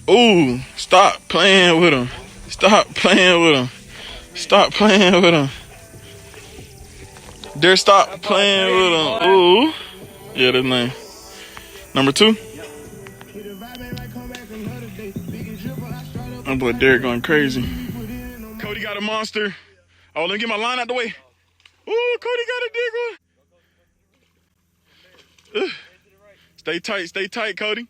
Ooh, stop playing with him. Stop playing with him. Stop playing with him. Derrick, stop playing with him. Ooh. Yeah, that's name. Number 2. My boy Derrick going crazy. Cody got a monster. Oh, let me get my line out the way. Ooh, Cody got a big one. Stay tight, Cody.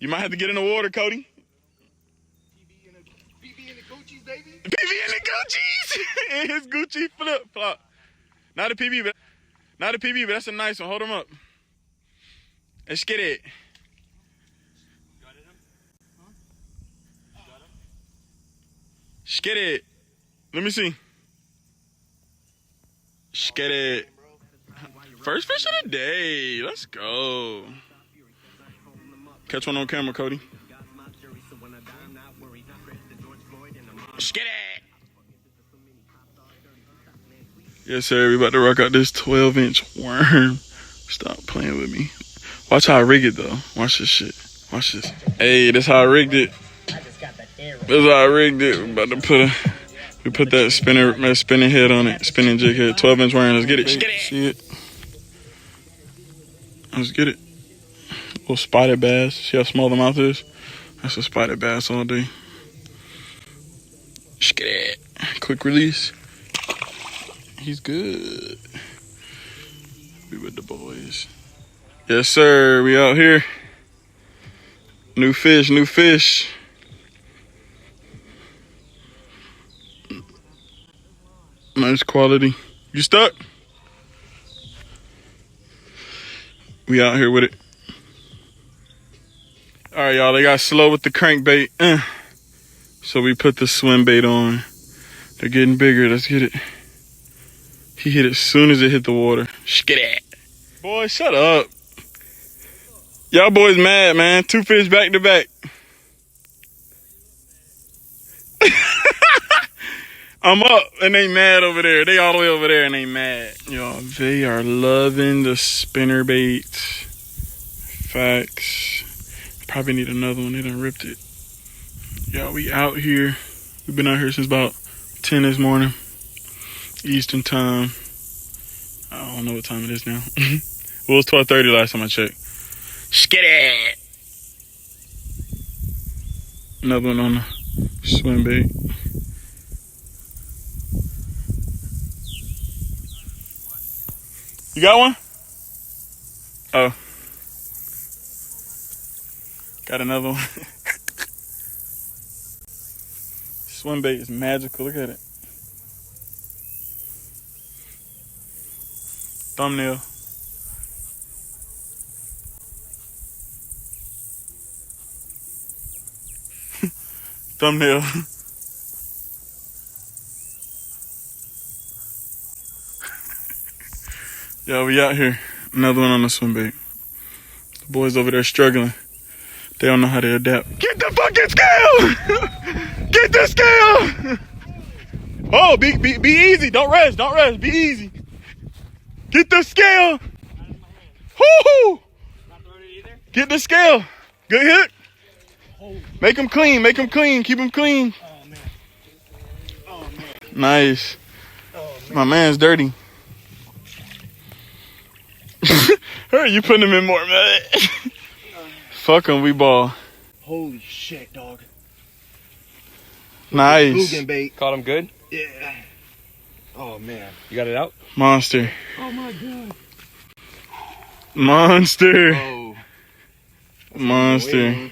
You might have to get in the water, Cody. PB in the Gucci's, baby. PB in the Gucci's. And his Gucci flip flop. Not a PB, but that's a nice one. Hold him up. Let's get it. Skid it. Let me see. Skid it. First fish of the day. Let's go. Catch one on camera, Cody. Skid it. Yes, sir. We about to rock out this 12-inch worm. Stop playing with me. Watch how I rig it, though. Watch this shit. Watch this. Hey, that's how I rigged it. That's how I rigged it. We're about to put that spinning head on it. Spinning jig head. 12-inch worm. Let's get it. See it? Let's get it. Little spotted bass. See how small the mouth is? That's a spotted bass all day. Get it. Quick release. He's good. Be with the boys. Yes, sir. We out here. New fish, new fish. Nice quality. You stuck? We out here with it. All right, y'all. They got slow with the crankbait. So we put the swim bait on. They're getting bigger. Let's get it. He hit it as soon as it hit the water. Skid it. Boy, shut up. Y'all boys mad, man. 2 fish back to back. I'm up and they mad over there. They all the way over there and they mad. Y'all, they are loving the spinner bait. Facts. Probably need another one. They done ripped it. Y'all, we out here. We've been out here since about 10 this morning. Eastern time. I don't know what time it is now. Well, it was 12:30 last time I checked. Skid it. Another one on the swim bait. You got one? Oh. Got another one. Swim bait is magical. Look at it. Thumbnail. Thumbnail. Yo, we out here. Another one on the swim bait. The boys over there struggling. They don't know how to adapt. Get the fucking scale! Get the scale! Oh, be easy. Don't rush. Don't rush. Be easy. Get the scale. Woo-hoo! Get the scale. Good hit. Make them clean. Make them clean. Keep them clean. Oh, man. Oh, man. Nice. Oh, man. My man's dirty. Hey, you putting him in more, man. Fuck him, we ball. Holy shit, dog. Nice. Boogan bait. Caught him good? Yeah. Oh, man. You got it out? Monster. Oh, my God. Monster. Oh. Monster.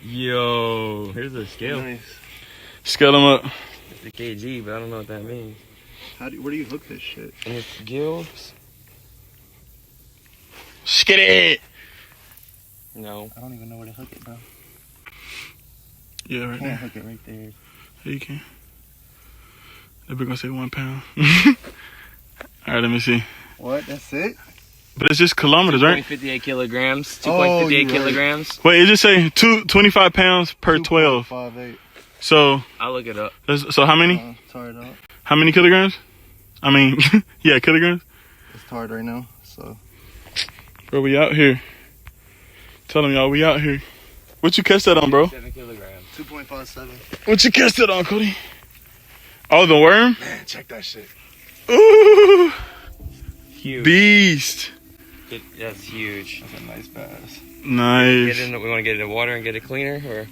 Yo. Here's the scale. Nice. Scale him up. It's a kg, but I don't know what that means. Where do you hook this shit? And it's gills? Skid it. No. I don't even know where to hook it, bro. Yeah, right I can't there. hook it right there. Yeah, you can. They're gonna say 1 pound. All right, let me see. What? That's it? But it's just kilometers, right? 2.58 kilograms. Oh, 2.58 you're right. kilograms. Wait, it just say 25 pounds per 12. 2.58. So, I'll look it up. so how many? It's hard out. How many kilograms? I mean, yeah, kilograms. It's hard right now, so. Bro, we out here. Tell them, y'all, we out here. What you catch that on, bro? 7 kilograms. 2.57. What you catch that on, Cody? Oh, the worm? Man, check that shit. Ooh, Huge. beast. That's huge. That's a nice bass. Nice. We want to get it in the water and get it cleaner, or?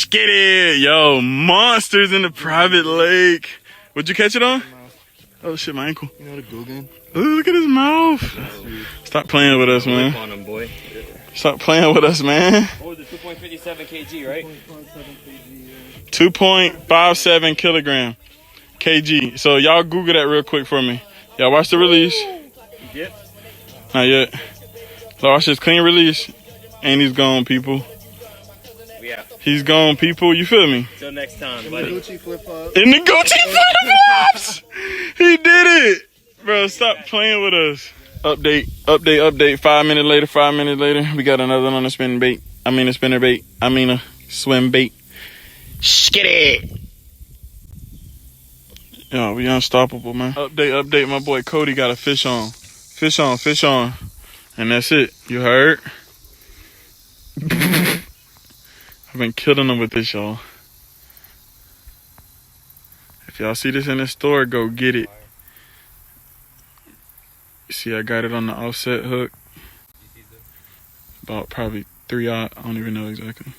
Get it. Yo, monsters in the private lake. What'd you catch it on? Oh, shit, my ankle. You know the Guggen? Ooh, look at his mouth. Stop playing with us, man. On him, boy. Stop playing with us, man. What was it? 2.57 kg, right? 2.57 kilogram kg. So y'all Google that real quick for me. Y'all watch the release. Yep. Not yet. So watch this clean release. And he's gone, people. Yeah. He's gone, people. You feel me? Till next time, The buddy. Gucci flip flop. In the Gucci flip-flops! He did it! Bro, stop playing with us. Update. 5 minutes later. We got another one on the spinning bait. I mean a spinner bait. I mean a swim bait. Skitty! Yo, we unstoppable, man. Update. My boy Cody got a fish on. Fish on. And that's it. You heard? I've been killing them with this, y'all. If y'all see this in the store, go get it. You see, I got it on the offset hook. About probably 3/0. I don't even know exactly.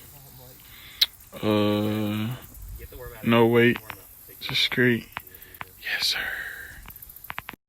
No weight. Just straight. Yes, sir.